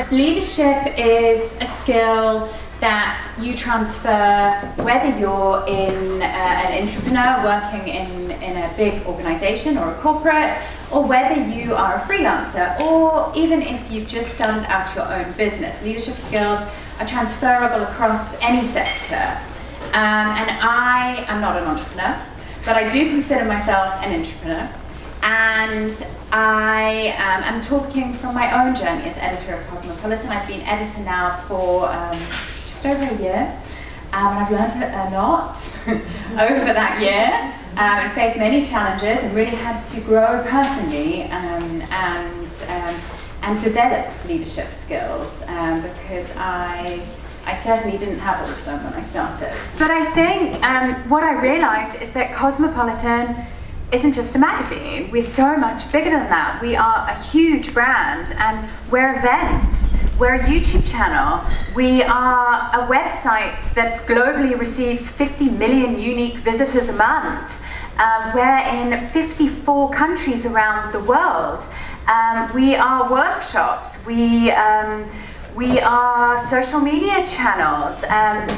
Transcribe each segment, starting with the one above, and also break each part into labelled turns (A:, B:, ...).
A: Leadership is a skill that you transfer whether you're an entrepreneur working in a big organization or a corporate, or whether you are a freelancer, or even if you've just started out your own business. Leadership skills are transferable across any sector. And I am not an entrepreneur, but I do consider myself an entrepreneur. And I am talking from my own journey as editor of Cosmopolitan. I've been editor now for just over a year, and I've learned a lot over that year, and faced many challenges, and really had to grow personally and develop leadership skills, because I certainly didn't have all of them when I started. But I think what I realized is that Cosmopolitan isn't just a magazine. We're so much bigger than that. We are a huge brand, and we're events. We're a YouTube channel. We are a website that globally receives 50 million unique visitors a month. We're in 54 countries around the world. We are workshops. We are social media channels. And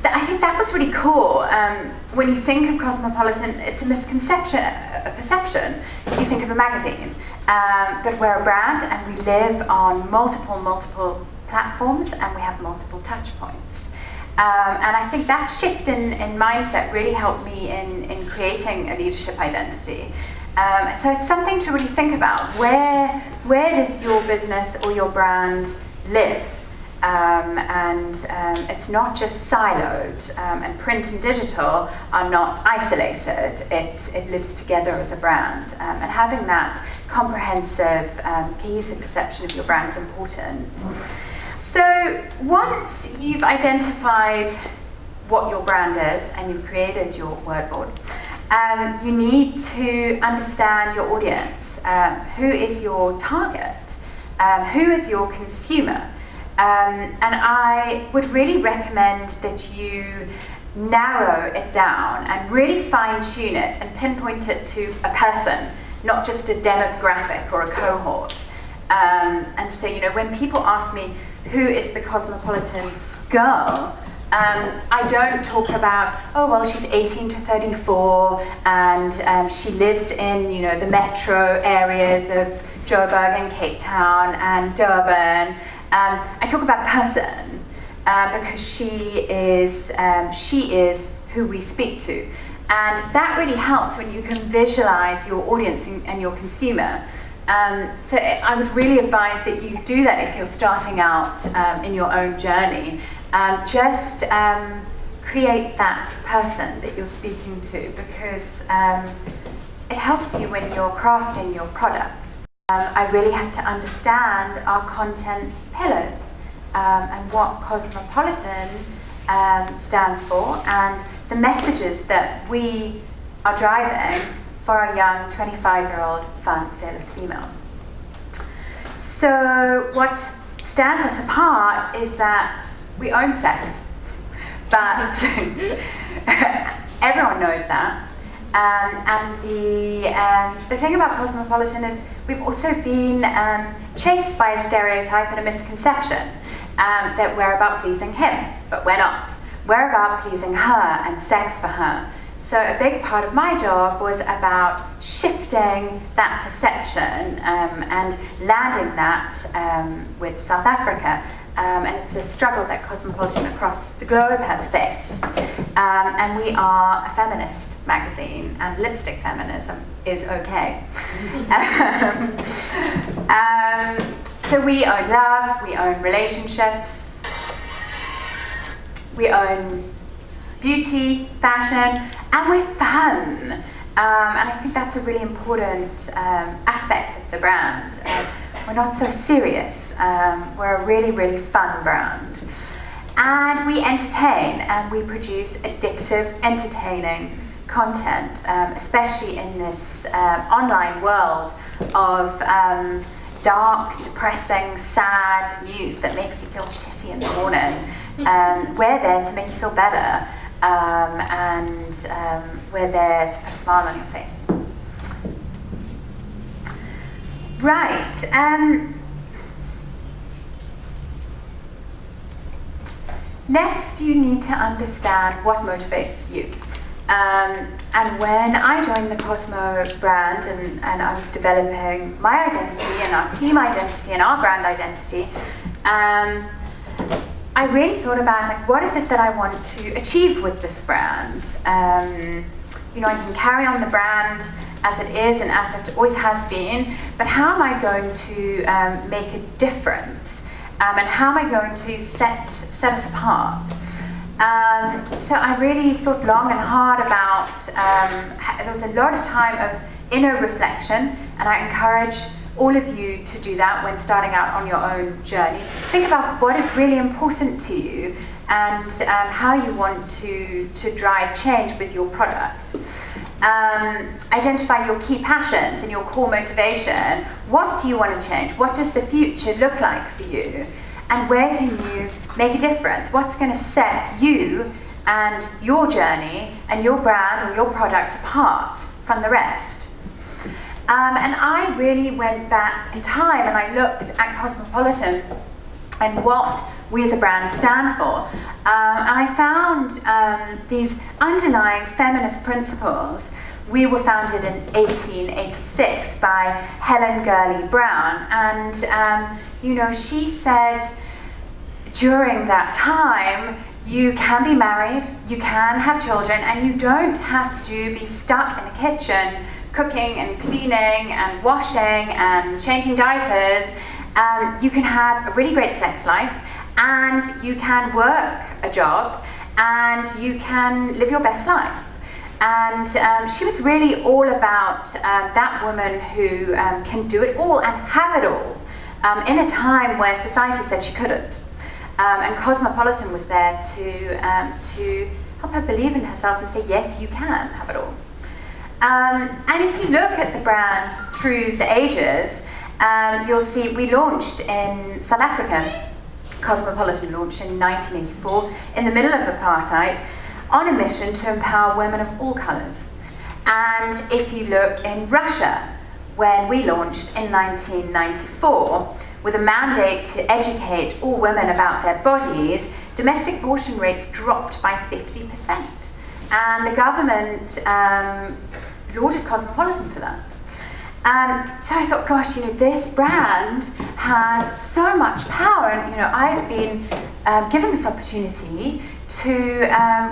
A: I think that was really cool. When you think of Cosmopolitan, it's a misconception, a perception. You think of a magazine, but we're a brand, and we live on multiple platforms, and we have multiple touch points. And I think that shift in mindset really helped me in creating a leadership identity. So it's something to really think about. Where does your business or your brand live? It's not just siloed, and print and digital are not isolated. It lives together as a brand, and having that comprehensive, cohesive perception of your brand is important. So once you've identified what your brand is and you've created your word board, you need to understand your audience. Who is your target? Who is your consumer? And I would really recommend that you narrow it down and really fine-tune it and pinpoint it to a person, not just a demographic or a cohort. And so, when people ask me, who is the Cosmopolitan girl? I don't talk about, oh, well, she's 18 to 34, and she lives in, the metro areas of Joburg and Cape Town and Durban. I talk about a person because she is who we speak to, and that really helps when you can visualize your audience and your consumer. So I would really advise that you do that if you're starting out in your own journey. Just create that person that you're speaking to, because it helps you when you're crafting your product. I really had to understand our content pillars and what Cosmopolitan stands for, and the messages that we are driving for a young 25-year-old fun, fearless female. So what stands us apart is that we own sex, but everyone knows that. And the thing about Cosmopolitan is we've also been chased by a stereotype and a misconception that we're about pleasing him, but we're not. We're about pleasing her and sex for her. So a big part of my job was about shifting that perception and landing that with South Africa. And it's a struggle that Cosmopolitan across the globe has faced. And we are a feminist magazine, and lipstick feminism is okay. So we own love, we own relationships, we own beauty, fashion, and we're fun. And I think that's a really important aspect of the brand. We're not so serious. We're a really, really fun brand. And we entertain, and we produce addictive, entertaining content, especially in this online world of dark, depressing, sad news that makes you feel shitty in the morning. We're there to make you feel better, and we're there to put a smile on your face. Right. Next, you need to understand what motivates you. And when I joined the Cosmo brand and I was developing my identity and our team identity and our brand identity, I really thought about, like, what is it that I want to achieve with this brand? You know, I can carry on the brand as it is and as it always has been, but how am I going to make a difference? And how am I going to set us apart? So I really thought long and hard about, there was a lot of time of inner reflection, and I encourage all of you to do that when starting out on your own journey. Think about what is really important to you and how you want to drive change with your product. Identify your key passions and your core motivation. What do you want to change? What does the future look like for you? And where can you make a difference? What's going to set you and your journey and your brand or your product apart from the rest? And I really went back in time and I looked at Cosmopolitan and what we as a brand stand for. And I found these underlying feminist principles. We were founded in 1886 by Helen Gurley Brown, and you know, she said during that time, you can be married, you can have children, and you don't have to be stuck in a kitchen cooking and cleaning and washing and changing diapers. You can have a really great sex life, and you can work a job, and you can live your best life. And she was really all about that woman who can do it all and have it all in a time where society said she couldn't. And Cosmopolitan was there to help her believe in herself and say, yes, you can have it all. And if you look at the brand through the ages, you'll see we launched in South Africa. Cosmopolitan launched in 1984 in the middle of apartheid on a mission to empower women of all colours. And if you look in Russia, when we launched in 1994 with a mandate to educate all women about their bodies, domestic abortion rates dropped by 50%. And the government lauded Cosmopolitan for that. So I thought, gosh, you know, this brand has so much power, and you know, I've been given this opportunity to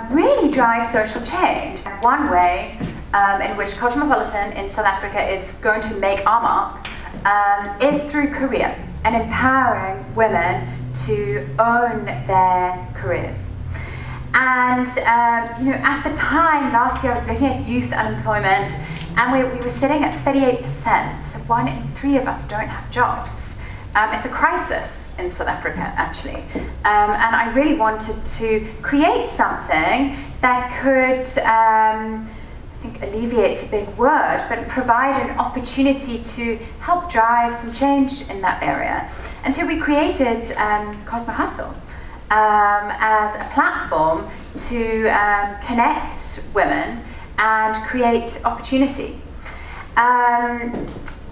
A: really drive social change. One way in which Cosmopolitan in South Africa is going to make our mark is through career and empowering women to own their careers. And you know, at the time, last year I was looking at youth unemployment, and we were sitting at 38%, so 1 in 3 of us don't have jobs. It's a crisis in South Africa, actually. And I really wanted to create something that could, I think alleviate's a big word, but provide an opportunity to help drive some change in that area. And so we created COSMO Hustle as a platform to connect women and create opportunity.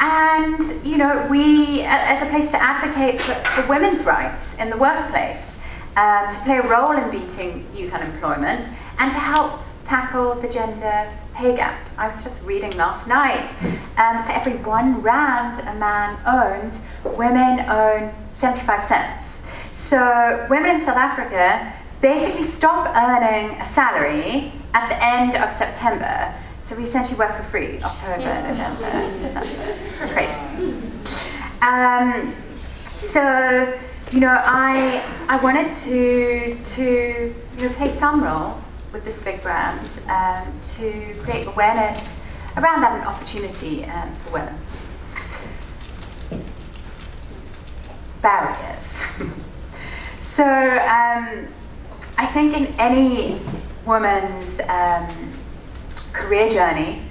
A: And you know, we, as a place to advocate for women's rights in the workplace, to play a role in beating youth unemployment, and to help tackle the gender pay gap. I was just reading last night, for every 1 rand a man owns, women own 75 cents. So women in South Africa basically stop earning a salary at the end of September. So we essentially work for free, October, November, December. Crazy. So, you know, I wanted to you know, play some role with this big brand to create awareness around that and opportunity for women. Barriers. So I think in any woman's career journey,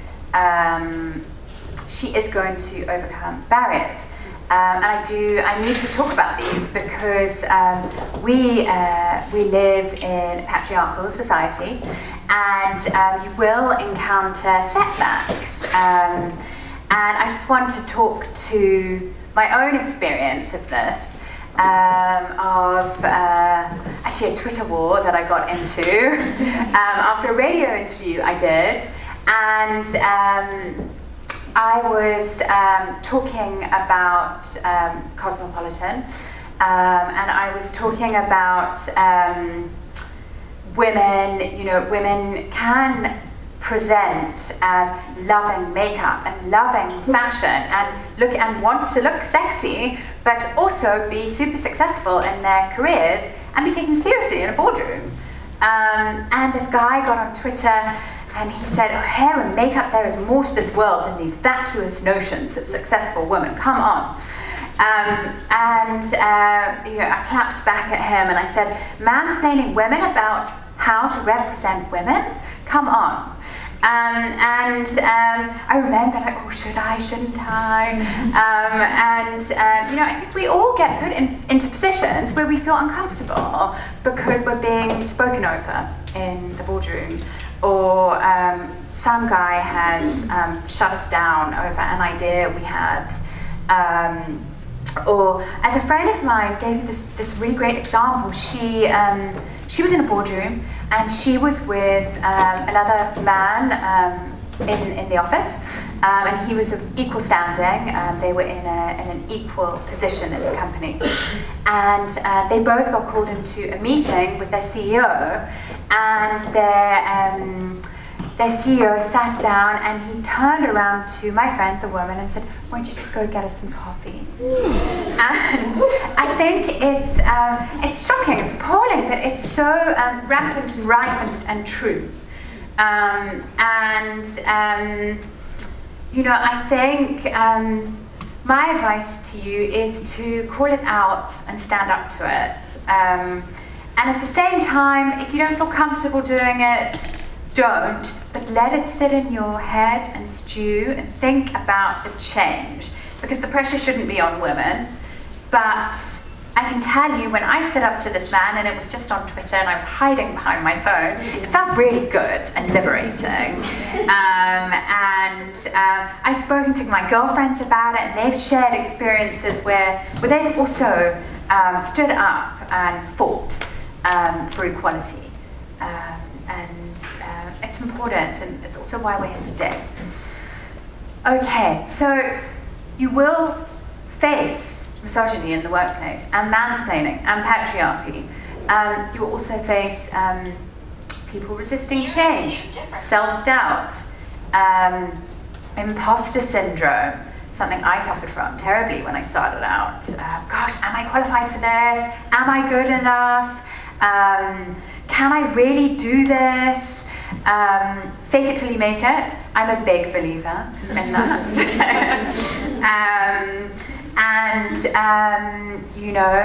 A: she is going to overcome barriers. And I need to talk about these because we live in a patriarchal society, and you will encounter setbacks. And I just want to talk to my own experience of this, of actually a Twitter war that I got into after a radio interview I did, and I was talking about Cosmopolitan, and I was talking about women. You know, women can present as loving makeup and loving fashion and want to look sexy, but also be super successful in their careers and be taken seriously in a boardroom. And this guy got on Twitter and he said, oh, hair and makeup, there is more to this world than these vacuous notions of successful women. Come on. You know, I clapped back at him and I said, mansplaining women about how to represent women? Come on. I remember, like, oh, should I, shouldn't I? You know, I think we all get put into positions where we feel uncomfortable because we're being spoken over in the boardroom, or some guy has shut us down over an idea we had. Or as a friend of mine gave me this really great example. She was in a boardroom and she was with another man in the office, and he was of equal standing. They were in an equal position in the company, and they both got called into a meeting with their CEO, and their CEO sat down and he turned around to my friend, the woman, and said, why don't you just go get us some coffee? And I think it's shocking, it's appalling, but it's so rampant and rife and true. You know, I think my advice to you is to call it out and stand up to it. And at the same time, if you don't feel comfortable doing it, don't, but let it sit in your head and stew and think about the change, because the pressure shouldn't be on women. But I can tell you, when I stood up to this man, and it was just on Twitter and I was hiding behind my phone, it felt really good and liberating. I've spoken to my girlfriends about it, and they've shared experiences where they've also stood up and fought for equality. It's important, and it's also why we're here today. Okay, so you will face misogyny in the workplace, and mansplaining, and patriarchy. You will also face people resisting change, self-doubt, impostor syndrome, something I suffered from terribly when I started out. Gosh, am I qualified for this? Am I good enough? Can I really do this? Fake it till you make it. I'm a big believer in that. You know,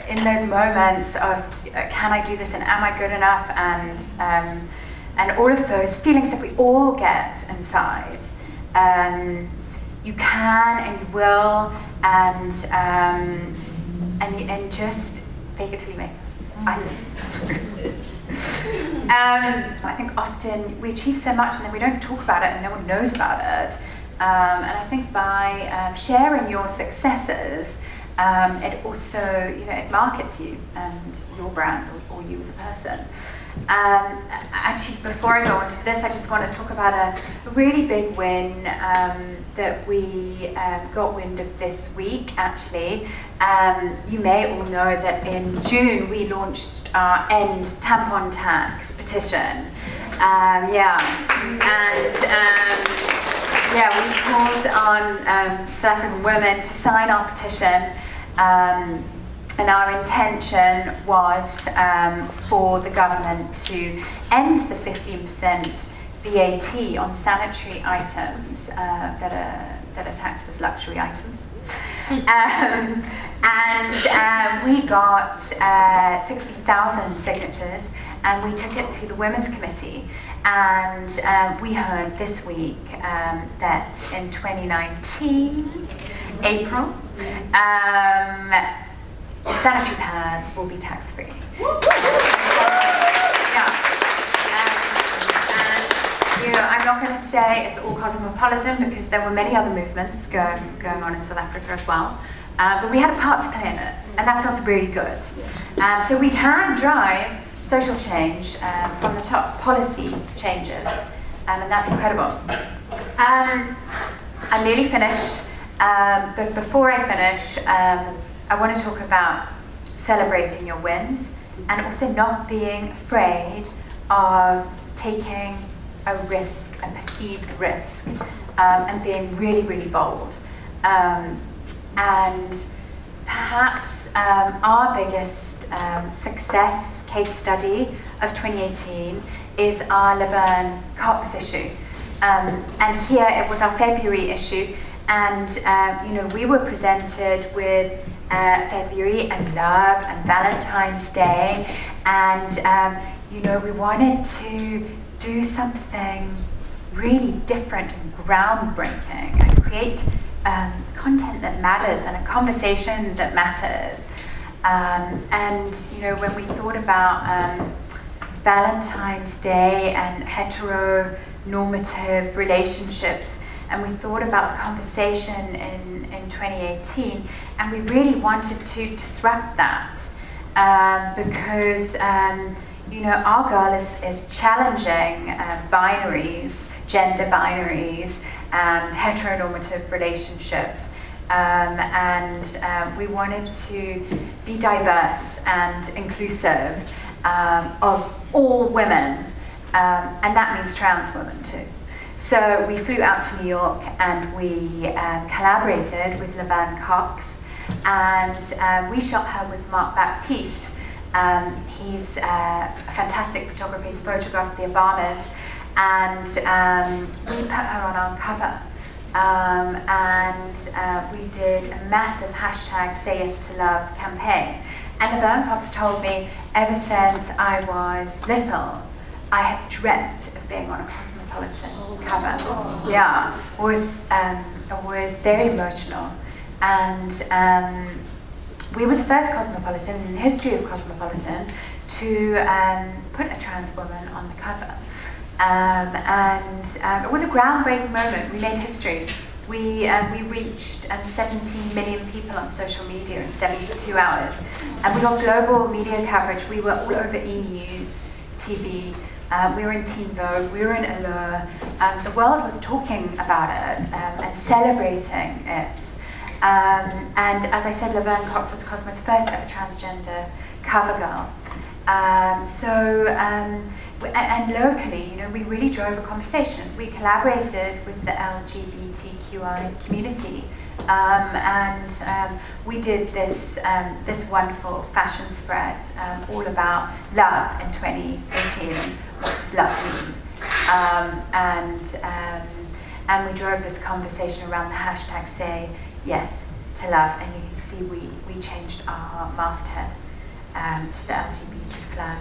A: in those moments of can I do this and am I good enough, and all of those feelings that we all get inside, you can and you will, and just fake it till you make it. I think often we achieve so much and then we don't talk about it and no one knows about it. And I think by sharing your successes, it also, you know, it markets you and your brand or you as a person. Actually, before I go on to this, I just want to talk about a really big win that we got wind of this week, actually. You may all know that in June we launched our End Tampon Tax petition. We called on South African women to sign our petition. And our intention was for the government to end the 15% VAT on sanitary items that are taxed as luxury items. We got 60,000 signatures, and we took it to the Women's Committee. And we heard this week that in 2019, April, sanitary pads will be tax-free. You know, I'm not going to say it's all Cosmopolitan because there were many other movements going on in South Africa as well. but we had a part to play in it, and that feels really good. So we can drive social change from the top, policy changes, and that's incredible. I'm nearly finished, but before I finish, I want to talk about celebrating your wins and also not being afraid of taking a risk, a perceived risk, and being really, really bold. And perhaps our biggest success case study of 2018 is our Laverne Cox issue. And here it was our February issue, and we were presented with February and Love and Valentine's Day, and we wanted to do something really different and groundbreaking and create content that matters and a conversation that matters. When we thought about Valentine's Day and heteronormative relationships, and we thought about the conversation in 2018, and we really wanted to disrupt that because our goal is challenging binaries, gender binaries, and heteronormative relationships. We wanted to be diverse and inclusive of all women, and that means trans women too. So we flew out to New York and we collaborated with Laverne Cox, and we shot her with Mark Baptiste. He's a fantastic photographer. He's photographed the Obamas, and we put her on our cover. We did a massive hashtag Say Yes to Love campaign. And Laverne Cox told me, ever since I was little, I have dreamt of being on a Cosmopolitan cover. Yeah, it was very emotional. And we were the first Cosmopolitan in the history of Cosmopolitan to put a trans woman on the cover. It was a groundbreaking moment. We made history. We reached 17 million people on social media in 72 hours. And we got global media coverage. We were all over E-News, TV. We were in Teen Vogue. We were in Allure. The world was talking about it and celebrating it. And as I said, Laverne Cox was Cosmo's first ever transgender cover girl. And locally, we really drove a conversation. We collaborated with the LGBTQI community, and we did this wonderful fashion spread all about love in 2018. What does love mean? And we drove this conversation around the hashtag Say Yes to Love, and you can see we changed our masthead to the LGBT flag.